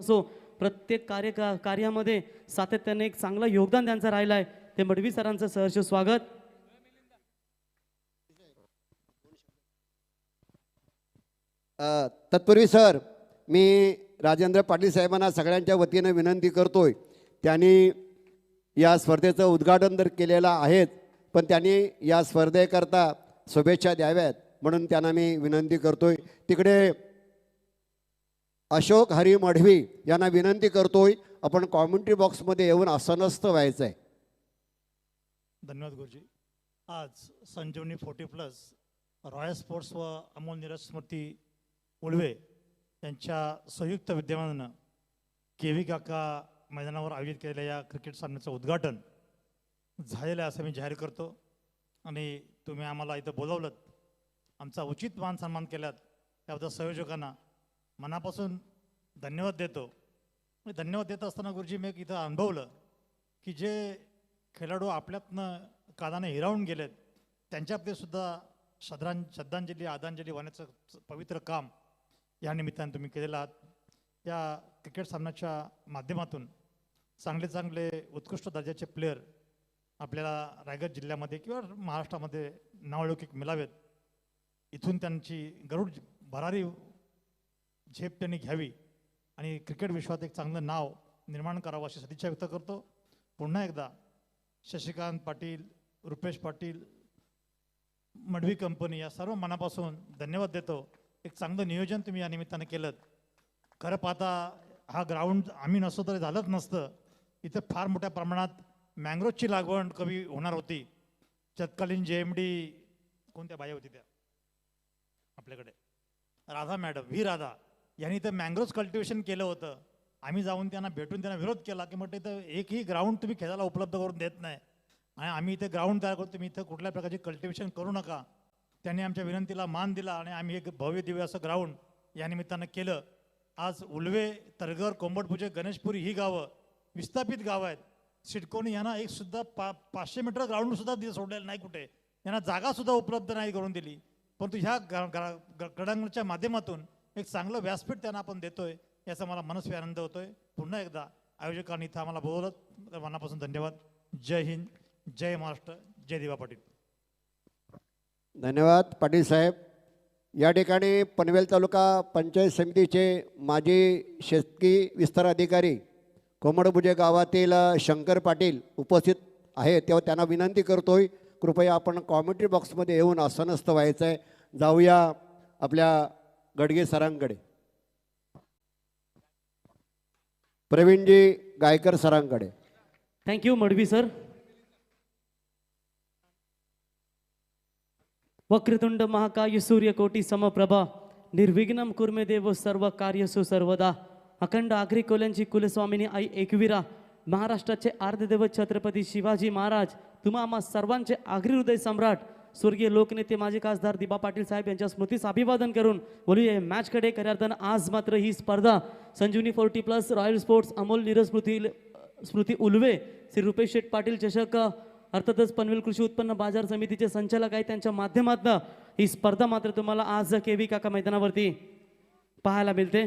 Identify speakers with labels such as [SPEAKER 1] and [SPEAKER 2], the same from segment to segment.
[SPEAKER 1] असो प्रत्येक कार्यामध्ये सातत्याने एक चांगलं योगदान त्यांचं राहिलं आहे. ते मडवी सरांचं सहर्ष स्वागत.
[SPEAKER 2] तत्पूर्वी सर, मी राजेंद्र पाटील साहेबांना सगळ्यांच्या वतीने विनंती करतोय, त्यांनी या स्पर्धेचं उद्घाटन तर केलेलं आहेच, पण त्यांनी या स्पर्धेकरता शुभेच्छा द्याव्यात म्हणून त्यांना मी विनंती करतोय. तिकडे अशोक हरी मढवी यांना विनंती करतोय, आपण कॉमेंट्री बॉक्समध्ये येऊन आसनस्थ व्हायचं आहे.
[SPEAKER 3] धन्यवाद गुरुजी. आज संजीवनी 40+ रॉयल स्पोर्ट्स व अमोल नीरज स्मृती उळवे यांच्या संयुक्त विद्यमानानं केवी काका मैदानावर आयोजित केलेल्या या क्रिकेट सामन्याचं उद्घाटन झालेलं आहे असं मी जाहीर करतो. आणि तुम्ही आम्हाला इथं बोलवलं, आमचा उचित मान सन्मान केलात, त्याबद्दल संयोजकांना मनापासून धन्यवाद देतो. धन्यवाद देत असताना गुरुजी मी एक इथं अनुभवलं की जे खेळाडू आपल्यातनं कादाने हिरावून गेलेत त्यांच्यामध्ये सुद्धा श्रद्धांजली आदरांजली वाहण्याचं पवित्र काम या निमित्ताने तुम्ही केलेलं आहात. या क्रिकेट सामन्याच्या माध्यमातून चांगले चांगले उत्कृष्ट दर्जाचे प्लेयर आपल्याला रायगड जिल्ह्यामध्ये किंवा महाराष्ट्रामध्ये नावलौकिक मिळावेत. इथून त्यांची गरुड भरारी झेप त्यांनी घ्यावी आणि क्रिकेट विश्वात एक चांगलं नाव निर्माण करावं अशी सदिच्छा व्यक्त करतो. पुन्हा एकदा शशिकांत पाटील, रुपेश पाटील, मडवी कंपनी या सर्व मनापासून धन्यवाद देतो. एक चांगलं नियोजन तुम्ही या निमित्तानं केलं. खरं पाहता हा ग्राउंड आम्ही नसतो तरी झालंच नसतं. इथं फार मोठ्या प्रमाणात मँग्रोजची लागवड कमी होणार होती. तत्कालीन JMD कोणत्या बाई होती त्या आपल्याकडे, राधा मॅडम, व्ही राधा यांनी इथं मँग्रोज कल्टिवेशन केलं होतं. आम्ही जाऊन त्यांना भेटून त्यांना विरोध केला की म्हटलं इथं एकही ग्राउंड तुम्ही खेळायला उपलब्ध करून देत नाही आणि आम्ही इथे ग्राउंड तयार करतो, तुम्ही इथं कुठल्या प्रकारचे कल्टिवेशन करू नका. त्यांनी आमच्या विनंतीला मान दिला आणि आम्ही एक भव्य दिव्य असं ग्राउंड या निमित्तानं केलं. आज उल्वे, तरगर, कोंबडपुजे, गणेशपुरी ही गावं विस्थापित गावं आहेत. सिडकोनी यांना एक सुद्धा 500 मीटर ग्राउंड सुद्धा सोडलेलं नाही, कुठे यांना जागा सुद्धा उपलब्ध नाही करून दिली. परंतु ह्या क्रीडांगणाच्या माध्यमातून एक चांगलं व्यासपीठ त्यांना आपण देतोय, याचा मला मनस्वी आनंद होतोय. पुन्हा एकदा आयोजकांनी इथं आम्हाला बोलवलं तर मनापासून धन्यवाद. जय हिंद, जय महाराष्ट्र, जय दिवा पाटील.
[SPEAKER 2] धन्यवाद पाटील साहेब. या ठिकाणी पनवेल तालुका पंचायत समितीचे माजी शेतकी विस्तार अधिकारी कोंबडपुजे गावातील शंकर पाटील उपस्थित आहे, तेव्हा त्यांना विनंती करतोय कृपया आपण कॉमेंट्री बॉक्समध्ये येऊन आसनस्थ व्हायचं आहे. जाऊया आपल्या गडगे सरांकडे, प्रवीणजी गायकर सरांकडे.
[SPEAKER 1] Thank you Madvi sir. वक्रतुंड महाकाय सूर्यकोटी समप्रभा निर्विघ्नम कुर्मे देव सर्व कार्यसु सर्वदा. अखंड आग्री कोल्यांची कुलस्वामिनी आई एकविरा, महाराष्ट्राचे आर्धदैवत छत्रपती शिवाजी महाराज, तुम्हा आम्हा सर्वांचे आग्री हृदय सम्राट स्वर्गीय लोकनेते माजी खासदार दिबा पाटील साहेब यांच्या स्मृतीस अभिवादन करून बोलूया मॅचकडे. खऱ्या अर्थानं आज मात्र ही स्पर्धा संजीवनी 40+ रॉयल स्पोर्ट्स अमोल नीरज स्मृती उल्वे, श्री रुपेश शेठ पाटील चषक अर्थातच पनवेल कृषी उत्पन्न बाजार समितीचे संचालक आहेत, त्यांच्या माध्यमातून ही स्पर्धा मात्र तुम्हाला आज केवी काका मैदानावरती पाहायला मिळते.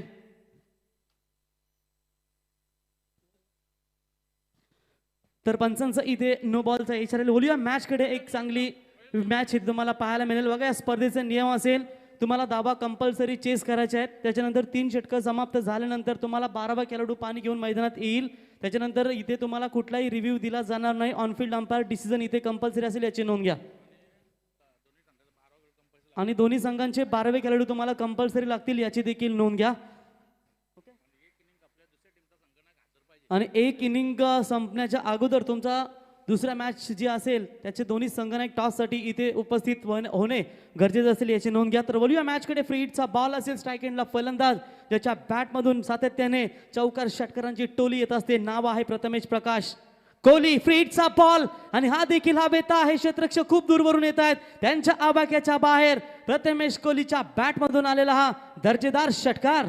[SPEAKER 1] तर पंचांचा इथे नो बॉलचा इशारा. बोलूया मॅचकडे. एक चांगली मॅच इथे तुम्हाला पाहायला मिळेल. बघा या स्पर्धेचा नियम असेल, तुम्हाला दाबा कंपल्सरी चेस करायचे आहेत. त्याच्यानंतर 3 षटकं समाप्त झाल्यानंतर तुम्हाला 12वा खेळाडू पाणी घेऊन मैदानात येईल. त्याच्यानंतर इथे तुम्हाला कुठलाही रिव्ह्यू दिला जाणार नाही. ऑनफिल्ड अंपायर डिसिजन इथे कंपल्सरी असेल, याची नोंद घ्या. आणि दोन्ही संघांचे 12वे खेळाडू तुम्हाला कंपल्सरी लागतील, याची देखील नोंद घ्या. आणि एक इनिंग संपण्याच्या अगोदर तुमचा दुसरा मॅच जी असेल त्याचे दोन्ही संघांना एक टॉससाठी इथे उपस्थित होणे गरजेचं असेल, याची नोंद घ्या. तर बोलूया मॅचकडे. फ्री हिटचा बॉल असेल, स्ट्राईक एंडला फलंदाज ज्याच्या बॅटमधून सातत्याने चौकार षटकारांची टोली येत असते, नाव आहे प्रथमेश प्रकाश कोहली. फ्री हिटचा बॉल आणि हा देखील हवेत आहे. क्षेत्ररक्षक खूप दूरवरून येत आहेत, त्यांच्या आवाक्याच्या बाहेर प्रथमेश कोहलीच्या बॅटमधून आलेला हा दर्जेदार षटकार.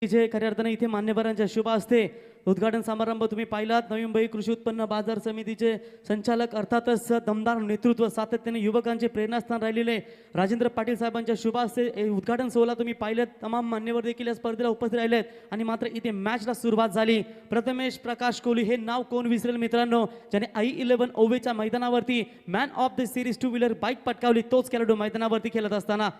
[SPEAKER 1] जे खऱ्या अर्थाने इथे मान्यवरांच्या शुभ हस्ते उद्घाटन समारंभ तुम्ही पाहिलात. नवी मुंबई कृषी उत्पन्न बाजार समितीचे संचालक अर्थातच दमदार नेतृत्व सातत्याने युवकांचे प्रेरणास्थान राहिलेले राजेंद्र पाटील साहेबांच्या शुभ हस्ते हे उद्घाटन सोहळा तुम्ही पाहिलेत. तमाम मान्यवर देखील या स्पर्धेला उपस्थित राहिलेत आणि मात्र इथे मॅचला सुरुवात झाली. प्रथमेश प्रकाश कोहली हे नाव कोण विसरेल मित्रांनो, ज्याने I11 ओवेच्या मैदानावरती man of the series two wheeler bike पटकावली. तोच खेळाडू मैदानावरती खेळत असताना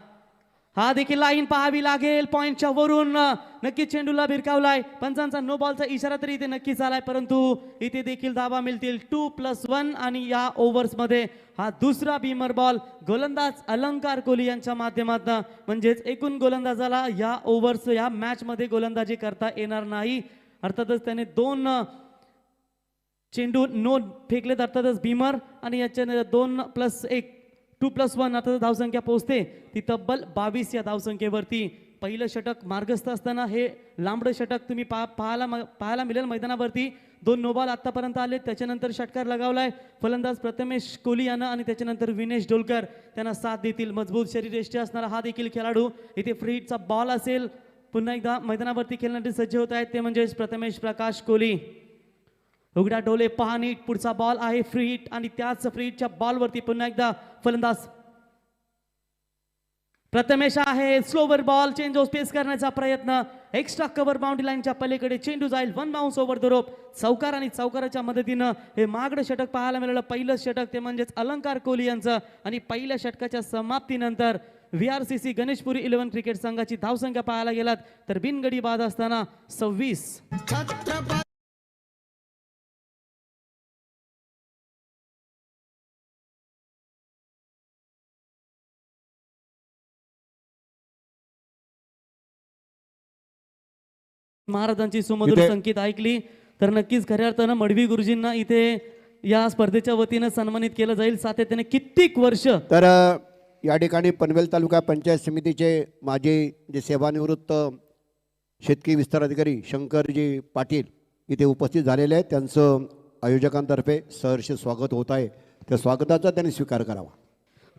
[SPEAKER 1] हा देखील लाईन पाहावी लागेल. पॉइंटच्या वरून नक्की चेंडूला भिरकावलाय. पंचांचा नो बॉलचा इशारा तरी इथे नक्कीच आलाय, परंतु इथे देखील धावा मिळतील 2+1 आणि या ओव्हर्समध्ये हा दुसरा बीमर बॉल गोलंदाज अलंकार कोहली यांच्या माध्यमातून, म्हणजेच एकूण गोलंदाजाला या ओव्हर्स या मॅच मध्ये गोलंदाजी करता येणार नाही. अर्थातच त्याने 2 चेंडू नो फेकलेत अर्थातच बीमर आणि याच्या 2+1 2+1 आता धावसंख्या पोहोचते ती तब्बल 22 या धावसंख्येवरती. पहिलं षटक मार्गस्थ असताना हे लांबडं षटक तुम्ही पाहायला मिळेल मैदानावरती. 2 नो बॉल आतापर्यंत आले. त्याच्यानंतर षटकार लगावलाय फलंदाज प्रथमेश कोहली यानं आणि त्याच्यानंतर विनेश डोलकर त्यांना साथ देतील. मजबूत शरीरयष्टी असणारा हा देखील खेळाडू. इथे फ्री हिटचा बॉल असेल. पुन्हा एकदा मैदानावरती खेळण्यासाठी सज्ज होत आहेत ते म्हणजेच प्रथमेश प्रकाश कोहली. उघडा डोले पहा नीट. पुढचा बॉल आहे फ्री हिट आणि त्याच फ्री हिटच्या बॉलवरती पुन्हा एकदा फलंदाज प्रथमेश आहे. Slower ball change of space करण्याचा प्रयत्न. एक्स्ट्रा कव्हर बाउंड्री लाईनच्या पलीकडे चेंडू जाईल. 1 बाउन्स ओव्हर द रोप. चौकार आणि चौकाराच्या मदतीनं हे मागडं षटक पाहायला मिळालं. पहिलं षटक ते म्हणजेच अलंकार कोहली यांचं आणि पहिल्या षटकाच्या समाप्तीनंतर VRCC गणेशपुरी 11 क्रिकेट संघाची धावसंख्या पाहायला गेलात तर बिनगडी बाद असताना 26. महाराजांची सुमधुर संकेत ऐकली तर नक्कीच खऱ्या अर्थानं मडवी गुरुजींना इथे या स्पर्धेच्या वतीनं सन्मानित केलं जाईल. सातत्याने कित्येक वर्ष.
[SPEAKER 2] तर या ठिकाणी पनवेल तालुका पंचायत समितीचे माजी जे सेवानिवृत्त शेतकी विस्तार अधिकारी शंकरजी पाटील इथे उपस्थित झालेले आहेत. त्यांचं आयोजकांतर्फे सहर्ष स्वागत होत आहे. त्या स्वागताचा त्यांनी स्वीकार करावा.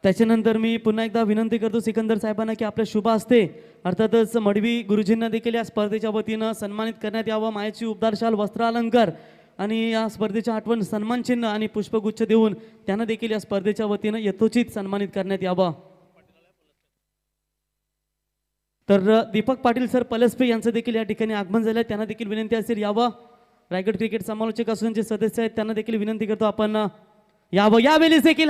[SPEAKER 1] त्याच्यानंतर मी पुन्हा एकदा विनंती करतो सिकंदर साहेबांना की आपल्या शुभ हस्ते अर्थातच मडवी गुरुजींना देखील या स्पर्धेच्या वतीनं सन्मानित करण्यात यावं. मायाची उबदार शाल वस्त्र अलंकार आणि या स्पर्धेच्या आठवण सन्मान चिन्ह आणि पुष्पगुच्छ देऊन त्यांना देखील या स्पर्धेच्या वतीनं यथोचित सन्मानित करण्यात यावं. तर दीपक पाटील सर पलसपे यांचं देखील या ठिकाणी आगमन झालं. त्यांना देखील विनंती असेल यावं. रायगड क्रिकेट समालोचक असून जे सदस्य आहेत त्यांना देखील विनंती करतो आपण यावं. यावेळेस देखील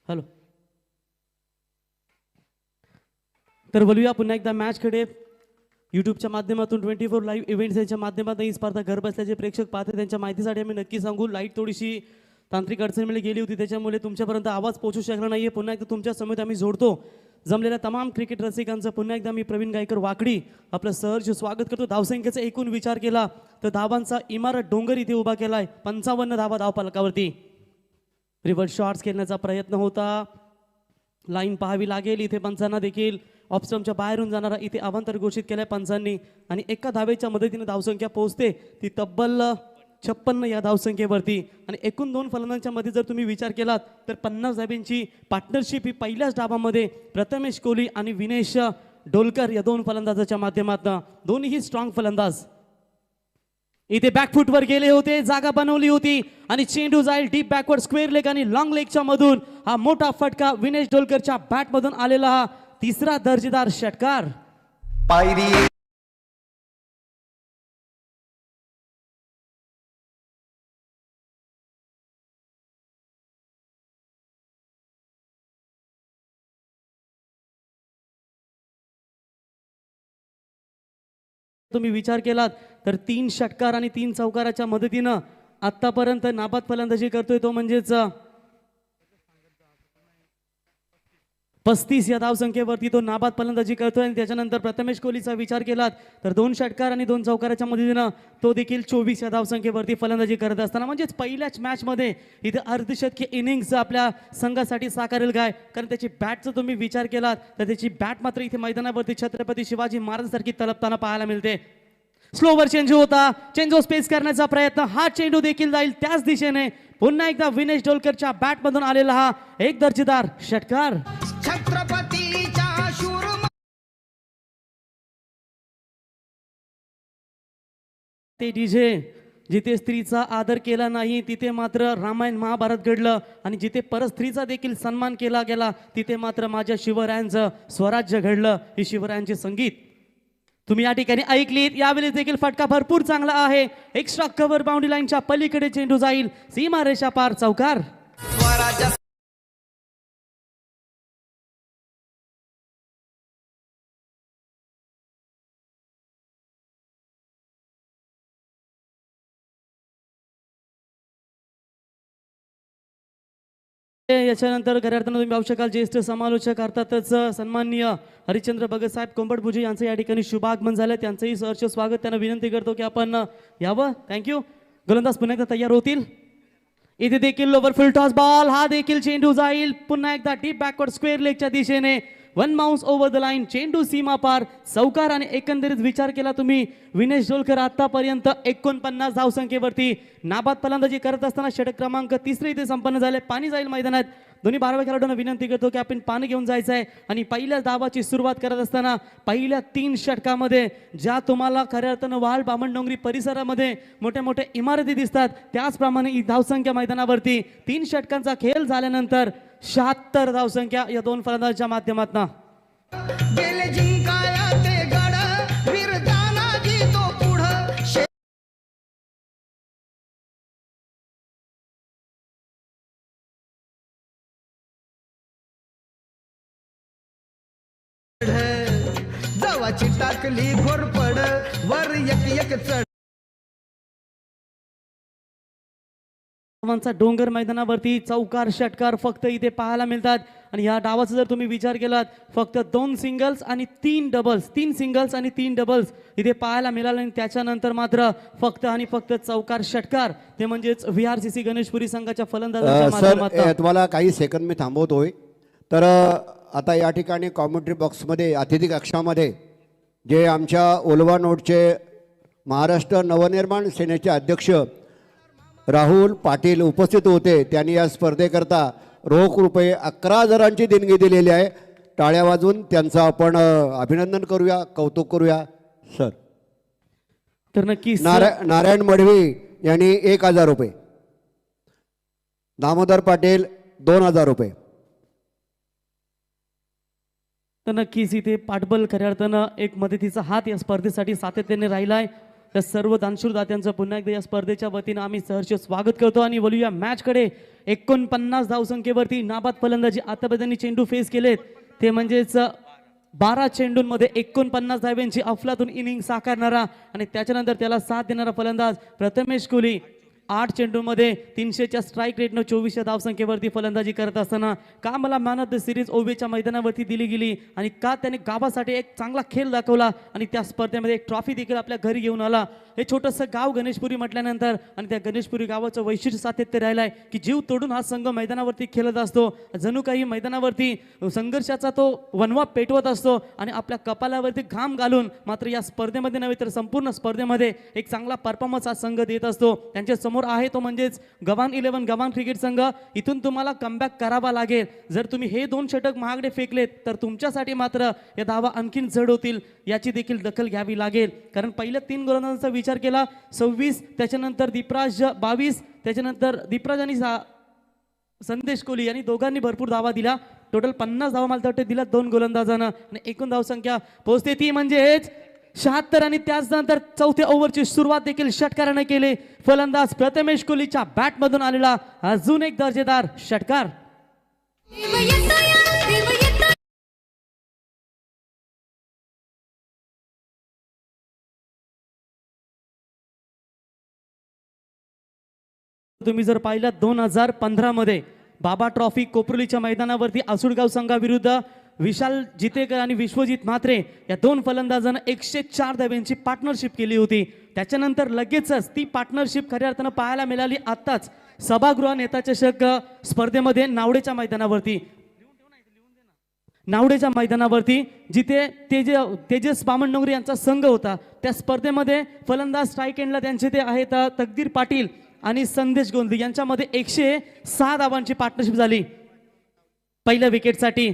[SPEAKER 1] हॅलो. तर बोलूया पुन्हा एकदा मॅचकडे. यूट्यूबच्या माध्यमातून 24 लाईव्ह इव्हेंट्स यांच्या माध्यमातून ही स्पर्धा घर बसल्याचे प्रेक्षक पाहते त्यांच्या माहितीसाठी आम्ही नक्की सांगू, लाईट थोडीशी तांत्रिक अडचणीमुळे गेली होती, त्याच्यामुळे तुमच्यापर्यंत आवाज पोहोचू शकला नाही आहे. पुन्हा एकदा तुमच्या समेत आम्ही जोडतो जमलेल्या तमाम क्रिकेट रसिकांचं. पुन्हा एकदा मी प्रवीण गायकर वाकडी आपलं सहर्ष स्वागत करतो. धावसंख्येचा एकूण विचार केला तर धावांचा इमारत डोंगर इथे उभा केलाय. 55 धावा धावफलकावरती. रिव्हर्स शॉट्स खेळण्याचा प्रयत्न होता, लाईन पाहावी लागेल इथे पंचांना देखील. ऑफस्टमच्या बाहेरून जाणारा इथे अवांतर घोषित केलाय पंचांनी आणि एका धावेच्या मदतीने धावसंख्या पोहोचते ती तब्बल 56 या धावसंख्येवरती. आणि एकूण 2 फलंदाजांच्या मध्ये जर तुम्ही विचार केलात तर 50 धाब्यांची पार्टनरशिप ही पहिल्याच डावामध्ये प्रथमेश कोहली आणि विनेश डोलकर या 2 फलंदाजाच्या माध्यमातून. दोन्हीही स्ट्रॉंग फलंदाज इथे बॅकफुटवर गेले होते, जागा बनवली होती आणि चेंडू जाईल डीप बॅकवर्ड स्क्वेअर लेग आणि लॉंग लेगच्या मधून. हा मोठा फटका विनेश डोलकरच्या बॅटमधून आलेला हा तिसरा दर्जेदार षटकार.
[SPEAKER 4] पायरी
[SPEAKER 1] तुम्ही विचार केलात तर 3 षटकार आणि 3 चौकाराच्या मदतीनं आतापर्यंत नाबाद फलंदाजी करतोय तो म्हणजेच 35 या धावसंख्येवरती तो नाबाद फलंदाजी करतोय. आणि त्याच्यानंतर प्रथमेश कोहलीचा विचार केलात तर 2 षटकार आणि 2 चौकाराच्या मदतीनं तो देखील 24 या धावसंख्येवरती फलंदाजी करत असताना म्हणजेच पहिल्याच मॅचमध्ये इथे अर्धशतकी इनिंग्स आपल्या संघासाठी साकारेल काय, कारण त्याची बॅटचा तुम्ही विचार केलात तर त्याची बॅट मात्र इथे मैदानावरती छत्रपती शिवाजी महाराजांसारखी तलपताना पाहायला मिळते. स्लोवर चेंडू होता, चेंडू स्पेस करण्याचा प्रयत्न, हा चेंडू देखील जाईल त्याच दिशेने. पुन्हा एकदा विनेश डोलकरच्या बॅटमधून आलेला हा एक दर्जेदार षटकार.
[SPEAKER 4] छत्रपतीच्या शूर
[SPEAKER 1] ते डीजे जिथे स्त्रीचा आदर केला नाही तिथे मात्र रामायण महाभारत घडलं आणि जिथे परस्त्रीचा देखील सन्मान केला गेला तिथे मात्र माझ्या शिवरायांचं स्वराज्य घडलं. हे शिवरायांचे संगीत तुम्ही या ठिकाणी ऐकलीत. यावेळी देखील फटका भरपूर चांगला आहे. एक्स्ट्रा कव्हर बाउंड्री लाईनच्या पलीकडे चेंडू जाईल सीमा रेषा पार चौकार.
[SPEAKER 4] स्वराज्य
[SPEAKER 1] याच्यानंतर खऱ्या अर्थानं तुम्ही पाहू शकाल ज्येष्ठ समालोचक अर्थातच सन्माननीय हरिश्चंद्र भगत साहेब कोंबडभुजे यांचं या ठिकाणी शुभागमन झालं. त्यांचंही सहर्ष स्वागत. त्यांना विनंती करतो की आपण यावं. थँक्यू. गोलंदाज पुन्हा एकदा तयार होतील. इथे देखील ओव्हर फुल टॉस बॉल, हा देखील चेंडू जाईल पुन्हा एकदा डीप बॅकवर्ड स्क्वेअर लेगच्या दिशेने. 1 बाउन्स ओव्हर द लाईन, चेंडू सीमा पार चौकार. आणि एकंदरीत विचार केला तुम्ही विनेश डोलकर आतापर्यंत 49 धावसंख्येवरती नाबाद फलंदाजी करत असताना षटक क्रमांक 3 इथे संपन्न झाले. पाणी जाईल मैदानात. दोन्ही 12व्या खेळाडूंना विनंती करतो की आपण पाणी घेऊन जायचं आहे. आणि पहिल्या धावाची सुरुवात करत असताना पहिल्या 3 षटकामध्ये ज्या तुम्हाला खऱ्या अर्थानं वाल बामणडोंगरी परिसरामध्ये मोठ्या मोठ्या इमारती दिसतात त्याचप्रमाणे ही धावसंख्या मैदानावरती 3 षटकांचा खेळ झाल्यानंतर 76 धावसंख्या या 2 फलंदाजांच्या माध्यमातून.
[SPEAKER 4] गेले जिंकाया ते गड वीर तानाजी तो पुढं जवाची टाकली घोरपड वर एक चढ.
[SPEAKER 1] धावांचा डोंगर मैदानावरती चौकार षटकार फक्त इथे पाहायला मिळतात. आणि या डावाचा जर तुम्ही विचार केलात फक्त 2 सिंगल्स आणि 3 डबल्स, 3 सिंगल्स आणि 3 डबल्स इथे पाहायला मिळाले. आणि त्याच्यानंतर मात्र फक्त आणि फक्त चौकार षटकार ते म्हणजेच VRCC गणेशपुरी संघाच्या फलंदाजांच्या
[SPEAKER 2] सर
[SPEAKER 1] माध्यमातून.
[SPEAKER 2] तुम्हाला काही सेकंद मी थांबवतोय. तर आता या ठिकाणी कॉमेंट्री बॉक्समध्ये अतिथी कक्षामध्ये जे आमच्या ओलवा नोटचे महाराष्ट्र नवनिर्माण सेनेचे अध्यक्ष राहुल पाटील उपस्थित होते. त्यांनी या स्पर्धेकरता रोख रुपये 11,000ची देणगी दिलेली आहे. टाळ्या वाजवून त्यांचं आपण अभिनंदन करूया, कौतुक करूया सर.
[SPEAKER 1] तर नक्कीच
[SPEAKER 2] नारायण मढवी यांनी 1,000 रुपये, दामोदर पाटील 2,000 रुपये.
[SPEAKER 1] तर नक्कीच इथे पाठबल खऱ्या अर्थानं एक मदतीचा हात या स्पर्धेसाठी सातत्याने राहिलाय. त्या सर्व दानशूर दात्यांचं पुन्हा एकदा या स्पर्धेच्या वतीनं आम्ही सहर्ष स्वागत करतो आणि बोलूया मॅचकडे. 49 धावसंख्येवरती नाबाद फलंदाजी आतापर्यंत चेंडू फेस केलेत ते म्हणजेच 12 चेंडूंमध्ये 49 धाव्यांची अफलातून इनिंग साकारणारा आणि त्याच्यानंतर त्याला साथ देणारा फलंदाज प्रथमेश कोहली. 8 चेंडूंमध्ये 300च्या स्ट्राईक रेटनं 24 धावसंख्येवरती फलंदाजी करत असताना का मला मॅन ऑफ द सिरीज ओवेच्या मैदानावरती दिली गेली आणि का त्याने गावासाठी एक चांगला खेळ दाखवला आणि त्या स्पर्धेमध्ये एक ट्रॉफी देखील आपल्या घरी घेऊन आला. हे छोटंसं गाव गणेशपुरी म्हटल्यानंतर आणि त्या गणेशपुरी गावाचं वैशिष्ट्य सातत्य राहिलं आहे की जीव तोडून हा संघ मैदानावरती खेळत असतो. जणू काही मैदानावरती संघर्षाचा तो वनवा पेटवत असतो आणि आपल्या कपालावरती घाम घालून मात्र या स्पर्धेमध्ये नव्हे तर संपूर्ण स्पर्धेमध्ये एक चांगला परफॉर्मन्स हा संघ देत असतो. त्यांच्या समोर आहे तो म्हणजेच गव्हाण 11 गव्हाण क्रिकेट संघ. इथून तुम्हाला कमबॅक करावा लागेल. जर तुम्ही हे 2 षटक महागडे फेकलेत तर तुमच्यासाठी मात्र या धावा आणखीन जड होतील याची देखील दखल घ्यावी लागेल. कारण पहिल्या 3 गोलंदाजांचा विचार केला 26, त्याच्यानंतर दीपराज 22, त्याच्यानंतर दीपराज आणि संदेश कोहली यांनी दोघांनी भरपूर धावा दिल्या. टोटल 50 धावा मला वाटतं दिल्या 2 गोलंदाजांना आणि एकूण धावसंख्या पोहोचते ती म्हणजेच 76 आणि त्याचनंतर चौथ्या ओव्हरची सुरुवात देखील षटकाराने केली. फलंदाज प्रथमेश कोहलीच्या बॅटमधून आलेला अजून एक दर्जेदार षटकार. तुम्ही जर पाहिलं 2015 मध्ये बाबा ट्रॉफी कोपरुलीच्या मैदानावरती आसुडगाव संघाविरुद्ध विशाल जितेकर आणि विश्वजित म्हात्रे या 2 फलंदाजांना 104 धाव्यांची पार्टनरशिप केली होती. त्याच्यानंतर लगेचच ती पार्टनरशिप खऱ्या अर्थानं पाहायला मिळाली आत्ताच सभागृह नेता चषक स्पर्धेमध्ये नावडेच्या मैदानावरती जिथे तेजस बामणनगरी यांचा संघ होता. त्या स्पर्धेमध्ये फलंदाज स्ट्राईक एंडला त्यांचे ते आहेत तकदीर पाटील आणि संदेश गोंदी यांच्यामध्ये 106 धावांची पार्टनरशिप झाली पहिल्या विकेटसाठी.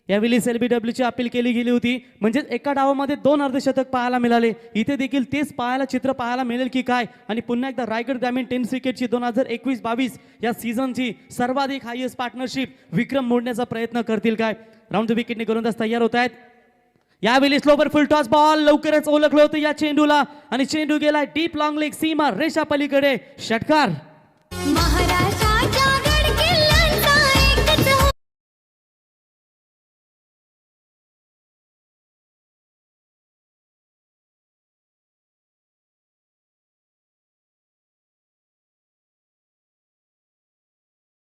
[SPEAKER 1] यावेळी LBWची अपील केली गेली होती म्हणजेच एका डावामध्ये 2 अर्धशतक पाहायला मिळाले. इथे देखील तेच चित्र पाहायला मिळेल की काय. आणि पुन्हा एकदा रायगड ग्रामीण टेनिस क्रिकेटची 2021-22 या सीझनची सर्वाधिक हायएस्ट पार्टनरशिप विक्रम मोडण्याचा प्रयत्न करतील काय. राऊंड द विकेटने गोलंदाज तयार होत आहेत. यावेळी स्लोवर फुल टॉस बॉल लवकरच ओळखलं होतं या चेंडूला आणि चेंडू गेला डीप लॉंग लेग सीमा रेषा पलीकडे. षटकार.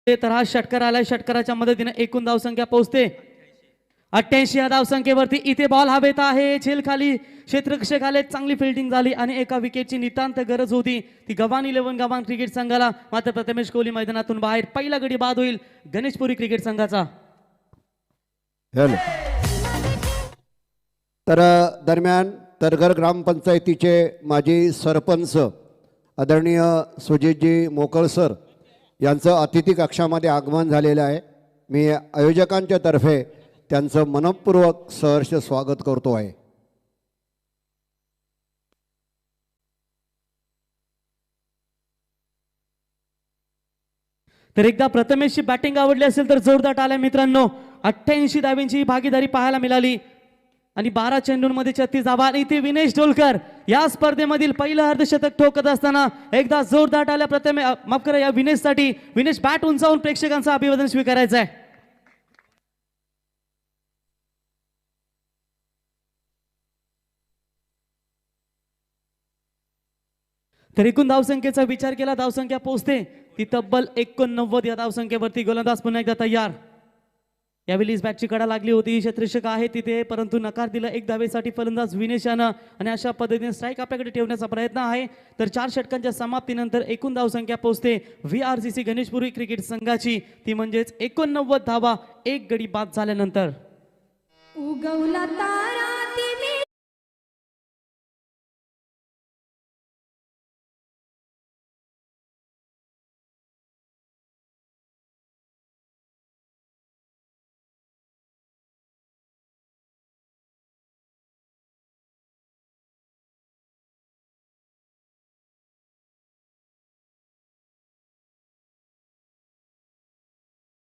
[SPEAKER 1] तर हा षटकार आलाय. षटकाराच्या मदतीने एकूण धावसंख्या पोहोचते 88 या धावसंख्येवरती. इथे बॉल हवेत आहे, झेल खाली, क्षेत्ररक्षक आले, चांगली फिल्डिंग झाली आणि एका विकेटची नितांत गरज होती ती गव्हाण 11 गव्हाण क्रिकेट संघाला. मात्र प्रथमेश कोहली मैदानातून बाहेर. पहिला गडी बाद होईल गणेशपुरी क्रिकेट संघाचा.
[SPEAKER 2] तर दरम्यान तरघर ग्रामपंचायतीचे माजी सरपंच आदरणीय सुजितजी मोकळ सर यांचं अतिथी कक्षामध्ये आगमन झालेलं आहे. मी आयोजकांच्या तर्फे त्यांचं मनपूर्वक सहर्ष स्वागत करतो आहे.
[SPEAKER 1] तर एकदा प्रथमेशची बॅटिंग आवडली असेल तर जोरदार टाळ्या मित्रांनो. 88 धावांची भागीदारी पाहायला मिळाली आणि 12 चेंडूंमध्ये 36 धावा. आणि इथे विनेश डोलकर या स्पर्धेमधील पहिलं अर्धशतक ठोकत असताना एकदा जोरदार टाळ्या माफ करा या विनेशसाठी. विनेश बॅट उंचावून प्रेक्षकांचं अभिवादन स्वीकारायचं आहे. तर एकूण धावसंख्येचा विचार केला धावसंख्या पोहोचते ती तब्बल 89 या धावसंख्येवरती. गोलंदाज पुन्हा एकदा तयार. यावेळी बॅटची कडा लागली होती, क्षेत्ररक्षक आहे तिथे परंतु नकार दिला 1 धावेसाठी फलंदाज विनेशानं आणि अशा पद्धतीने स्ट्राईक आपल्याकडे ठेवण्याचा प्रयत्न आहे. तर 4 षटकांच्या समाप्तीनंतर एकूण धावसंख्या पोहोचते VRCC गणेशपुरी क्रिकेट संघाची ती म्हणजेच 89 धावा 1 गडी बाद झाल्यानंतर.
[SPEAKER 5] उगवला तारा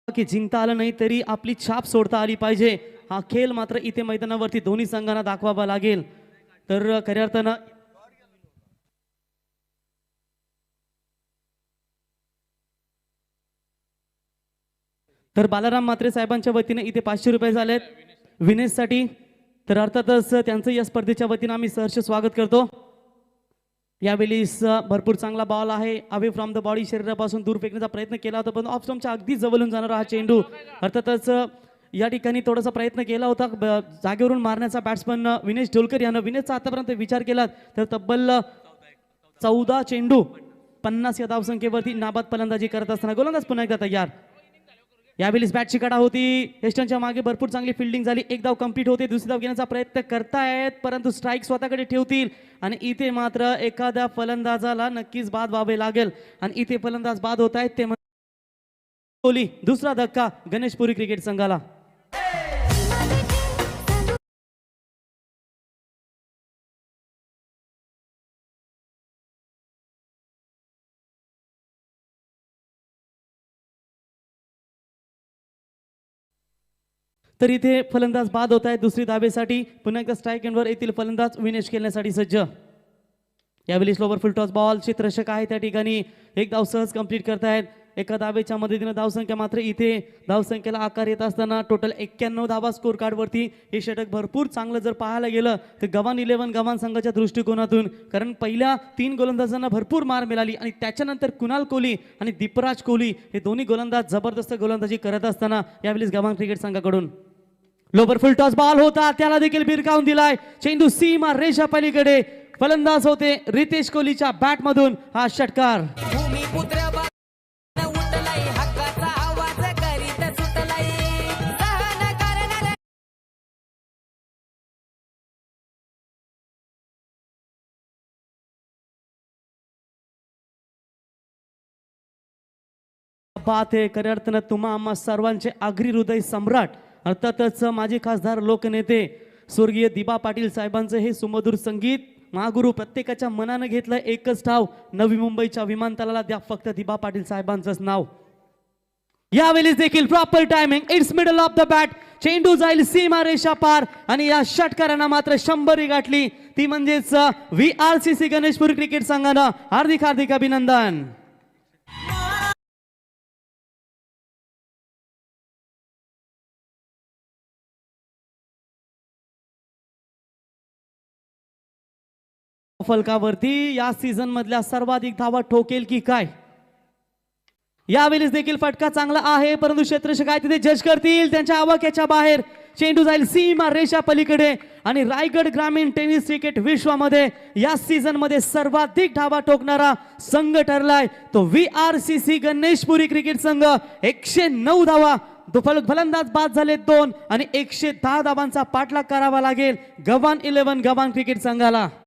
[SPEAKER 1] की जिंकता आलं नाही तरी आपली छाप सोडता आली पाहिजे. हा खेळ मात्र इथे मैदानावरती दोन्ही संघांना दाखवावा लागेल. तर खऱ्या अर्थानं तर बालाराम म्हात्रे साहेबांच्या वतीने इथे 500 रुपये झालेत विनेशसाठी. तर अर्थातच त्यांचं या स्पर्धेच्या वतीने आम्ही सहर्ष स्वागत करतो. यावेळी भरपूर चांगला बॉल आहे, अवे फ्रॉम द बॉडी, शरीरापासून दूर फेकण्याचा प्रयत्न केला होता पण ऑफ स्टंपच्या अगदी जवळून जाणारा हा चेंडू. अर्थातच या ठिकाणी थोडासा प्रयत्न केला होता जागेवरून मारण्याचा बॅट्समन विनेश ढोलकर यानं. विनेशचा आतापर्यंत विचार केला तर तब्बल 14 चेंडू 50 या धावसंख्येवरती नाबाद फलंदाजी करत असताना गोलंदाज पुन्हा एकदा तयार. यावेळीच बॅटची कडा होती, हेस्टनच्या मागे भरपूर चांगली फिल्डिंग झाली, एक धाव कंप्लीट होते, दुसरी धाव घेण्याचा प्रयत्न करतायत परंतु स्ट्राईक स्वतःकडे ठेवतील आणि इथे मात्र एखाद्या फलंदाजाला नक्कीच बाद व्हावे लागेल आणि इथे फलंदाज बाद होत आहेत ते कोहली. दुसरा धक्का गणेशपुरी क्रिकेट संघाला. तर इथे फलंदाज बाद होत आहेत दुसरी धाबेसाठी. पुन्हा एकदा स्ट्राईक एंडवर येथील फलंदाज विनेश खेळण्यासाठी सज्ज. यावेळी स्लोवर फुल टॉस बॉल, क्षेत्ररक्षक आहे त्या ठिकाणी, एक धाव सहज कंप्लीट करतायत. एका धावेच्या मदतीने धावसंख्या मात्र इथे धावसंख्येला आकार येत असताना टोटल 91 धावा स्कोर कार्डवरती. हे षटक भरपूर चांगलं जर पाहायला गेलं तर गव्हाण 11 गव्हाण संघाच्या दृष्टिकोनातून, कारण पहिल्या 3 गोलंदाजांना भरपूर मार मिळाली आणि त्याच्यानंतर कुणाल कोहली आणि दीपराज कोहली हे दोन्ही गोलंदाज जबरदस्त गोलंदाजी करत असताना यावेळी गव्हाण क्रिकेट संघाकडून लोबर फुल टॉस बॉल होता, त्याला देखील भिरकावून दिलाय. चेंडू सीमा रेषा पलीकडे, फलंदाज होते रितेश कोहलीच्या बॅट मधून हा षटकार. बात आहे खऱ्या अर्थानं तुम्हा आम्हा सर्वांचे आगरी हृदय सम्राट अर्थातच माजी खासदार लोकनेते स्वर्गीय दिबा पाटील साहेबांचं हे सुमधुर संगीत महागुरु प्रत्येकाच्या मनानं घेतलं एकच ठाव. नवी मुंबईच्या विमानतळाला द्या फक्त दिबा पाटील साहेबांचंच नाव. यावेळी देखील proper timing, it's middle of the bat, चेंडू जाईल सीमा रेषा पार आणि या षटकारांना मात्र 100 गाठली, ती म्हणजेच VRCC गणेशपुरी क्रिकेट संघानं हार्दिक हार्दिक अभिनंदन. फलकावरती या सीझन मधल्या सर्वाधिक धावा ठोकेल की काय? यावेळेस देखील फटका चांगला आहे परंतु क्षेत्ररक्षक काय तिथे जज करतील, त्यांच्या आवाक्याच्या बाहेर. चेंडू जाईल सीमा रेषा पलीकडे आणि रायगड ग्रामीण टेनिस क्रिकेट विश्वामध्ये या सीझन मध्ये सर्वाधिक धावा ठोकणारा संघ ठरलाय तो VRCC गणेशपुरी क्रिकेट संघ. 109 धावा, फलंदाज बाद झाले 2 आणि 110 धावांचा पाठलाग करावा लागेल गव्हाण 11 गव्हाण क्रिकेट संघाला.